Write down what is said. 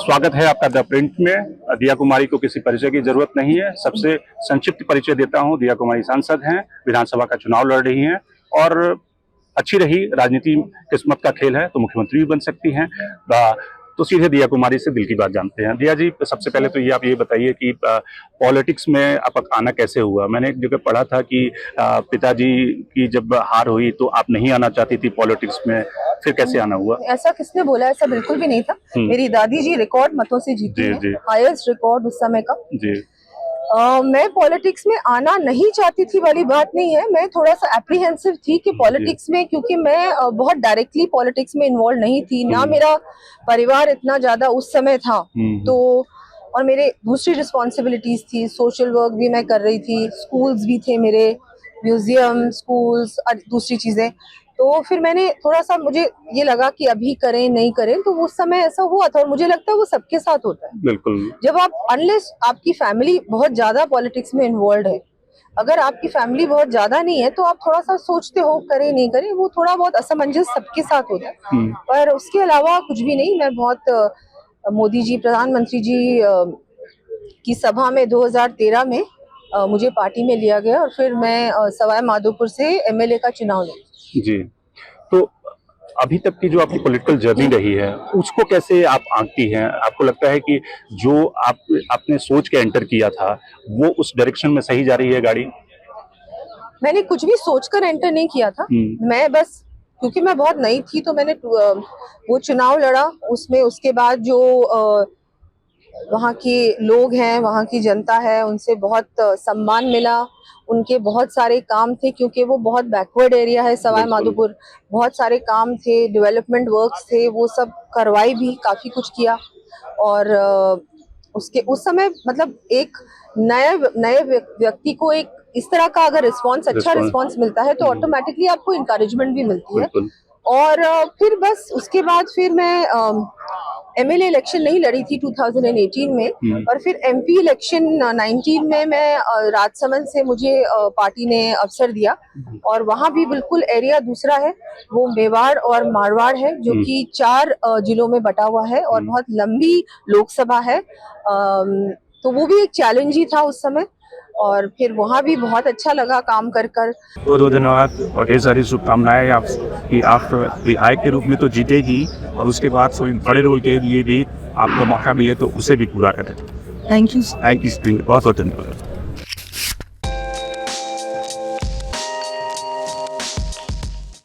स्वागत है आपका द प्रिंट में। दिया कुमारी को किसी परिचय की जरूरत नहीं है। सबसे संक्षिप्त परिचय देता हूं। दिया कुमारी सांसद हैं, विधानसभा का चुनाव लड़ रही हैं और अच्छी रही राजनीति किस्मत का खेल है तो मुख्यमंत्री भी बन सकती हैं। तो सीधे दिया कुमारी से दिल की बात जानते हैं। दिया जी, सबसे पहले तो आप ये बताइए कि पॉलिटिक्स में आपका आना कैसे हुआ। मैंने एक जगह पढ़ा था कि पिताजी की जब हार हुई तो आप नहीं आना चाहती थी पॉलिटिक्स में, फिर कैसे आना हुआ? ऐसा किसने बोला? ऐसा बिल्कुल भी नहीं था। मेरी दादी जी रिकॉर्ड मतों से जीती है, हाईएस्ट रिकॉर्ड उस समय का। जी। मैं पॉलिटिक्स में आना नहीं चाहती थी वाली बात नहीं है। मैं थोड़ा सा एप्रीहेंसिव थी कि पॉलिटिक्स में, क्योंकि मैं बहुत डायरेक्टली पॉलिटिक्स में इन्वॉल्व नहीं थी ना, मेरा परिवार इतना ज्यादा उस समय था। तो और मेरे दूसरी रिस्पॉन्सिबिलिटीज थी, सोशल वर्क भी मैं कर रही थी, स्कूल्स भी थे मेरे, म्यूजियम, स्कूल्स और दूसरी चीजें। तो फिर मैंने थोड़ा सा, मुझे ये लगा कि अभी करें नहीं करें, तो उस समय ऐसा हुआ था और मुझे लगता है वो सबके साथ होता है। बिल्कुल। जब आप, अनलेस आपकी फैमिली बहुत ज्यादा पॉलिटिक्स में इन्वॉल्व है, अगर आपकी फैमिली बहुत ज्यादा नहीं है तो आप थोड़ा सा सोचते हो करें नहीं करें, वो थोड़ा बहुत असमंजस सबके साथ होता है। पर उसके अलावा कुछ भी नहीं। मैं बहुत मोदी जी, प्रधानमंत्री जी की सभा में 2013 में मुझे पार्टी में लिया गया और फिर मैं सवाई माधोपुर से एमएलए का चुनाव लड़ी। जी। तो अभी तक की जो आपकी पॉलिटिकल जर्नी रही है उसको कैसे आप आंकती हैं? आपको लगता है कि जो आपने सोच के एंटर किया था वो उस डायरेक्शन में सही जा रही है गाड़ी? मैंने कुछ भी सोचकर एंटर नहीं किया था। मैं बस, क्योंकि मैं बहुत नई थी तो मैंने वो चुनाव लड़ा। उसमें उसके बाद जो वहाँ के लोग हैं, वहाँ की जनता है, उनसे बहुत सम्मान मिला। उनके बहुत सारे काम थे, क्योंकि वो बहुत बैकवर्ड एरिया है सवाई माधोपुर। बहुत सारे काम थे, डेवलपमेंट वर्क्स थे, वो सब करवाई भी, काफी कुछ किया। और उसके उस समय मतलब एक नए व्यक्ति को एक इस तरह का अगर अच्छा रिस्पॉन्स मिलता है तो ऑटोमेटिकली आपको इंकरेजमेंट भी मिलती है। और फिर बस उसके बाद फिर मैं एमएलए इलेक्शन नहीं लड़ी थी 2018 में, और फिर एमपी इलेक्शन 19 में मैं राजसमंद से मुझे पार्टी ने अवसर दिया। और वहाँ भी बिल्कुल एरिया दूसरा है, वो मेवाड़ और मारवाड़ है, जो कि 4 जिलों में बटा हुआ है और बहुत लंबी लोकसभा है। तो वो भी एक चैलेंज ही था उस समय, और फिर वहाँ भी बहुत अच्छा लगा काम कर कर। बहुत धन्यवाद और ढेर सारी शुभकामनाएं आप कि आप विधायक के रूप में तो जीते ही, और उसके बाद कोई बड़े रोल के लिए भी आपको मौका मिले तो उसे भी पूरा करें। Thank you. बहुत बहुत धन्यवाद।